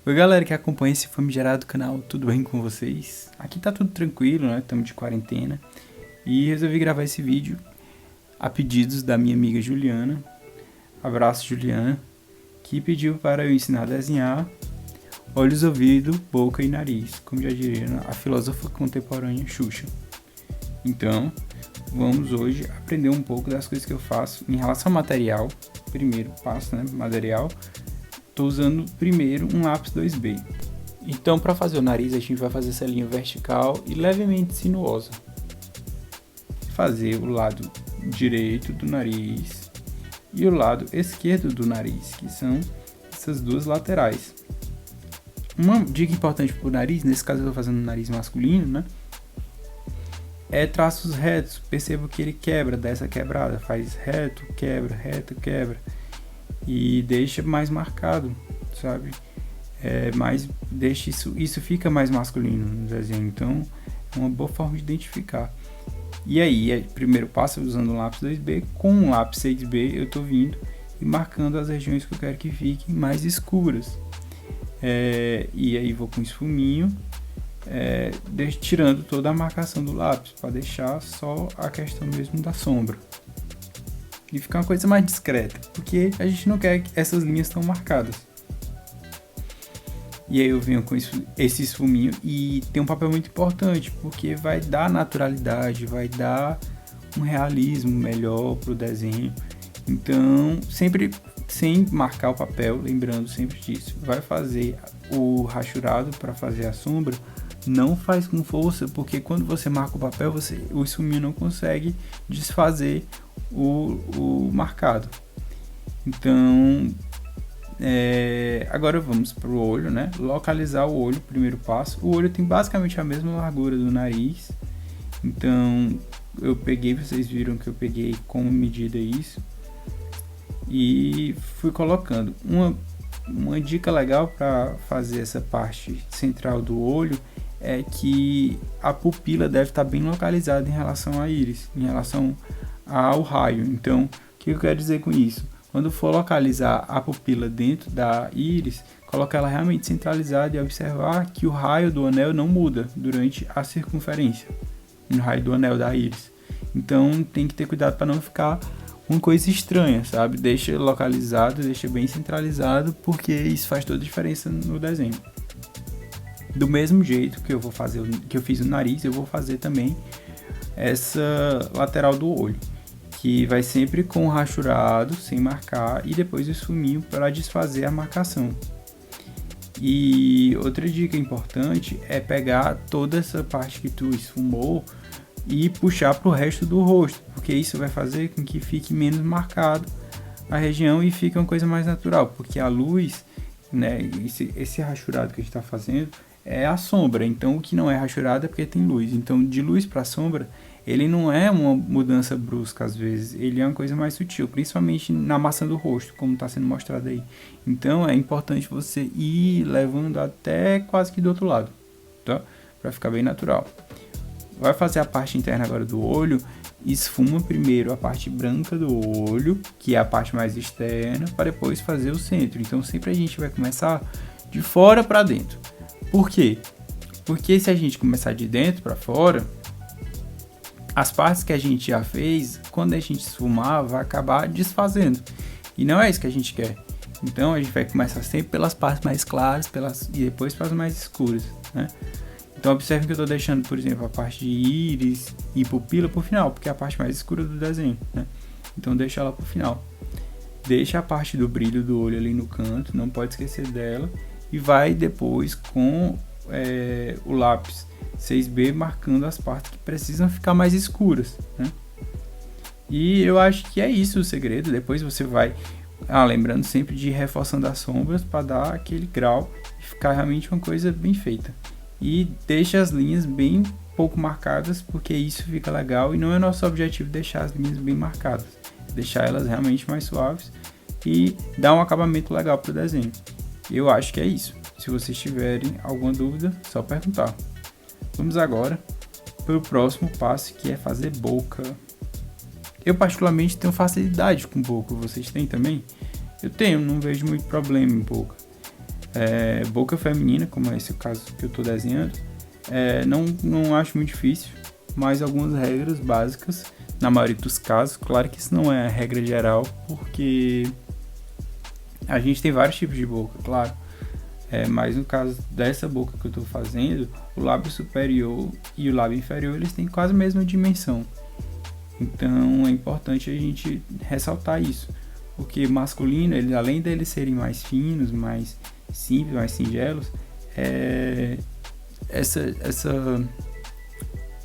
Oi galera que acompanha esse famigerado canal, tudo bem com vocês? Aqui tá tudo tranquilo, né? Estamos de quarentena e resolvi gravar esse vídeo a pedidos da minha amiga Juliana. Abraço, Juliana, que pediu para eu ensinar a desenhar olhos, ouvido, boca e nariz, como já diria a filósofa contemporânea Xuxa. Então, vamos hoje aprender um pouco das coisas que eu faço em relação ao material. Primeiro passo, né? Material. Estou usando primeiro um lápis 2B. Então, para fazer o nariz, a gente vai fazer essa linha vertical e levemente sinuosa. Fazer o lado direito do nariz e o lado esquerdo do nariz, que são essas duas laterais. Uma dica importante para o nariz, nesse caso eu estou fazendo um nariz masculino, né? É traços retos. Perceba que ele quebra, dá essa quebrada, faz reto, quebra. E deixa mais marcado, sabe? Deixa isso fica mais masculino no desenho, então é uma boa forma de identificar. E aí, primeiro passo usando um lápis 2B, com um lápis 6B eu tô vindo e marcando as regiões que eu quero que fiquem mais escuras. E aí vou com esfuminho, tirando toda a marcação do lápis, para deixar só a questão mesmo da sombra. E ficar uma coisa mais discreta, porque a gente não quer que essas linhas tão marcadas. E aí eu venho com esse esfuminho e tem um papel muito importante, porque vai dar naturalidade, vai dar um realismo melhor pro desenho. Então, sempre sem marcar o papel, lembrando sempre disso, vai fazer o rachurado para fazer a sombra, não faz com força, porque quando você marca o papel, o esfuminho não consegue desfazer o marcado. Então, agora vamos para o olho, né? Localizar o olho, primeiro passo. O olho tem basicamente a mesma largura do nariz, então vocês viram que eu peguei como medida isso e fui colocando. Uma dica legal para fazer essa parte central do olho é que a pupila deve estar bem localizada em relação à íris, em relação ao raio. Então, o que eu quero dizer com isso? Quando for localizar a pupila dentro da íris, colocar ela realmente centralizada e observar que o raio do anel não muda durante a circunferência, no raio do anel da íris. Então, tem que ter cuidado para não ficar uma coisa estranha, sabe? Deixa localizado, deixa bem centralizado, porque isso faz toda a diferença no desenho. Do mesmo jeito que eu fiz o nariz, eu vou fazer também essa lateral do olho, que vai sempre com o rachurado, sem marcar, e depois o esfuminho para desfazer a marcação. E outra dica importante é pegar toda essa parte que tu esfumou e puxar para o resto do rosto, porque isso vai fazer com que fique menos marcado a região e fique uma coisa mais natural, porque a luz, né, esse rachurado que a gente está fazendo é a sombra, então o que não é rachurado é porque tem luz. Então, de luz para sombra, ele não é uma mudança brusca às vezes, ele é uma coisa mais sutil, principalmente na maçã do rosto, como está sendo mostrado aí. Então, é importante você ir levando até quase que do outro lado, tá? Para ficar bem natural. Vai fazer a parte interna agora do olho, esfuma primeiro a parte branca do olho, que é a parte mais externa, para depois fazer o centro. Então, sempre a gente vai começar de fora para dentro. Por quê? Porque se a gente começar de dentro para fora, as partes que a gente já fez, quando a gente esfumar, vai acabar desfazendo. E não é isso que a gente quer. Então a gente vai começar sempre pelas partes mais claras e depois para as mais escuras, né? Então observe que eu estou deixando, por exemplo, a parte de íris e pupila para o final, porque é a parte mais escura do desenho, né? Então deixa ela para o final. Deixa a parte do brilho do olho ali no canto, não pode esquecer dela. E vai depois com o lápis 6B marcando as partes que precisam ficar mais escuras, né? E eu acho que é isso o segredo. Depois você vai lembrando sempre de ir reforçando as sombras para dar aquele grau e ficar realmente uma coisa bem feita. E deixa as linhas bem pouco marcadas, porque isso fica legal e não é nosso objetivo deixar as linhas bem marcadas, deixar elas realmente mais suaves e dar um acabamento legal para o desenho. Eu acho que é isso. Se vocês tiverem alguma dúvida, só perguntar. Vamos agora para o próximo passo, que é fazer boca. Eu particularmente tenho facilidade com boca. Vocês têm também? Eu tenho, não vejo muito problema em boca. boca feminina, como é esse o caso que eu estou desenhando, não acho muito difícil, mas algumas regras básicas, na maioria dos casos. Claro que isso não é a regra geral, porque a gente tem vários tipos de boca, claro. Mas no caso dessa boca que eu estou fazendo, o lábio superior e o lábio inferior, eles têm quase a mesma dimensão. Então é importante a gente ressaltar isso, porque masculino, além deles serem mais finos, mais simples, mais singelos,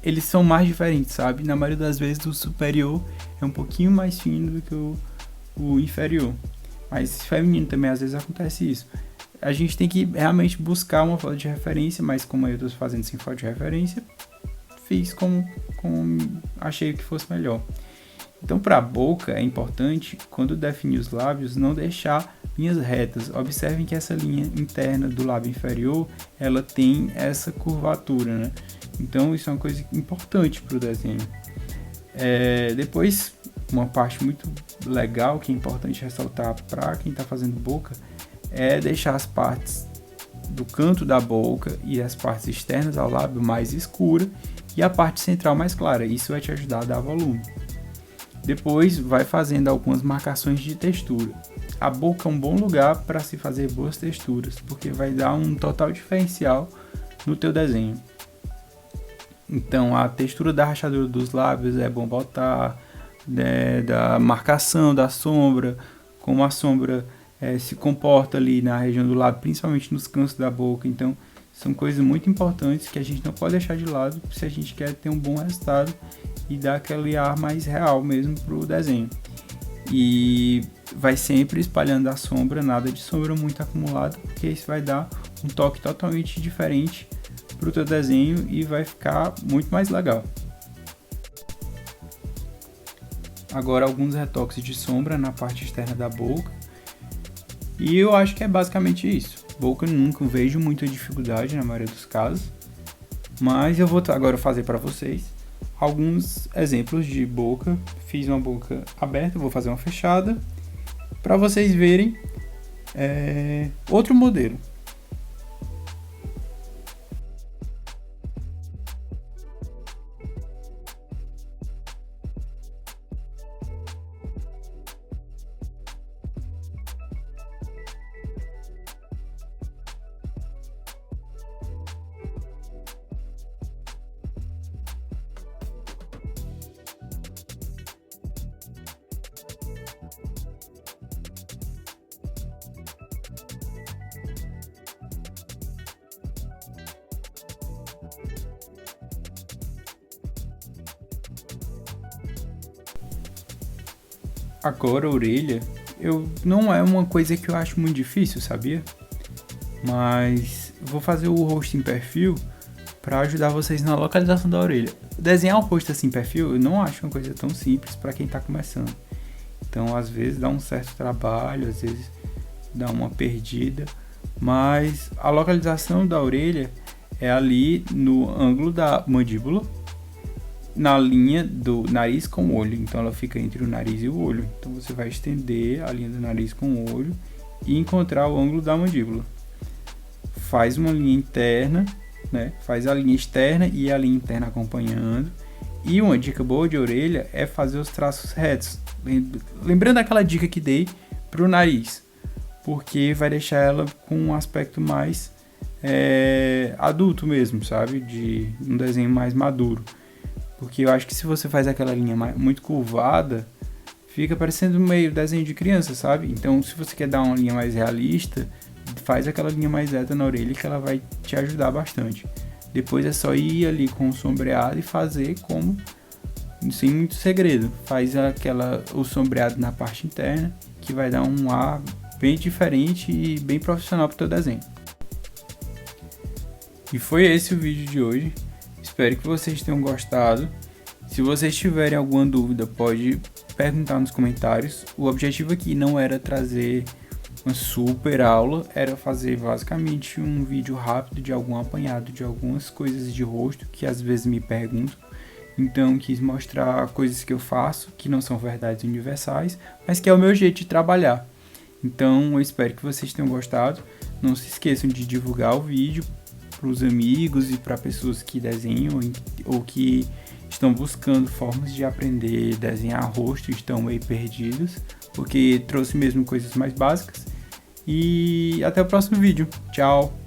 eles são mais diferentes, sabe? Na maioria das vezes o superior é um pouquinho mais fino do que o inferior. Mas feminino também às vezes acontece isso. A gente tem que realmente buscar uma foto de referência, mas como eu estou fazendo sem foto de referência, fiz como achei que fosse melhor. Então, para a boca é importante, quando definir os lábios, não deixar linhas retas. Observem que essa linha interna do lábio inferior, ela tem essa curvatura, né? Então, isso é uma coisa importante para o desenho. Depois, uma parte muito legal que é importante ressaltar para quem está fazendo boca é deixar as partes do canto da boca e as partes externas ao lábio mais escura e a parte central mais clara. Isso vai te ajudar a dar volume. Depois vai fazendo algumas marcações de textura. A boca é um bom lugar para se fazer boas texturas, porque vai dar um total diferencial no teu desenho. Então a textura da rachadura dos lábios é bom botar, da marcação da sombra, como a sombra se comporta ali na região do lábio, principalmente nos cantos da boca. Então são coisas muito importantes que a gente não pode deixar de lado se a gente quer ter um bom resultado e dar aquele ar mais real mesmo pro desenho. E vai sempre espalhando a sombra, nada de sombra muito acumulada, porque isso vai dar um toque totalmente diferente pro teu desenho e vai ficar muito mais legal. Agora alguns retoques de sombra na parte externa da boca. E eu acho que é basicamente isso. Boca eu nunca vejo muita dificuldade na maioria dos casos, mas eu vou agora fazer para vocês alguns exemplos de boca. Fiz uma boca aberta, vou fazer uma fechada para vocês verem outro modelo. Agora a orelha, não é uma coisa que eu acho muito difícil, sabia? Mas vou fazer o rosto em perfil para ajudar vocês na localização da orelha. Desenhar um rosto assim em perfil eu não acho uma coisa tão simples para quem está começando. Então às vezes dá um certo trabalho, às vezes dá uma perdida, mas a localização da orelha é ali no ângulo da mandíbula, na linha do nariz com o olho. Então ela fica entre o nariz e o olho. Então você vai estender a linha do nariz com o olho e encontrar o ângulo da mandíbula. Faz uma linha interna, né? Faz a linha externa e a linha interna acompanhando. E uma dica boa de orelha é fazer os traços retos. Lembrando aquela dica que dei para o nariz, porque vai deixar ela com um aspecto mais adulto mesmo, sabe? De um desenho mais maduro. Porque eu acho que se você faz aquela linha muito curvada, fica parecendo meio desenho de criança, sabe? Então, se você quer dar uma linha mais realista, faz aquela linha mais reta na orelha que ela vai te ajudar bastante. Depois é só ir ali com o sombreado e fazer como sem muito segredo. Faz o sombreado na parte interna, que vai dar um ar bem diferente e bem profissional para o teu desenho. E foi esse o vídeo de hoje. Espero que vocês tenham gostado. Se vocês tiverem alguma dúvida, pode perguntar nos comentários. O objetivo aqui não era trazer uma super aula, era fazer basicamente um vídeo rápido de algum apanhado de algumas coisas de rosto que às vezes me perguntam. Então quis mostrar coisas que eu faço, que não são verdades universais, mas que é o meu jeito de trabalhar. Então eu espero que vocês tenham gostado. Não se esqueçam de divulgar o vídeo para os amigos e para pessoas que desenham ou que estão buscando formas de aprender a desenhar rosto e estão meio perdidos, porque trouxe mesmo coisas mais básicas. E até o próximo vídeo. Tchau!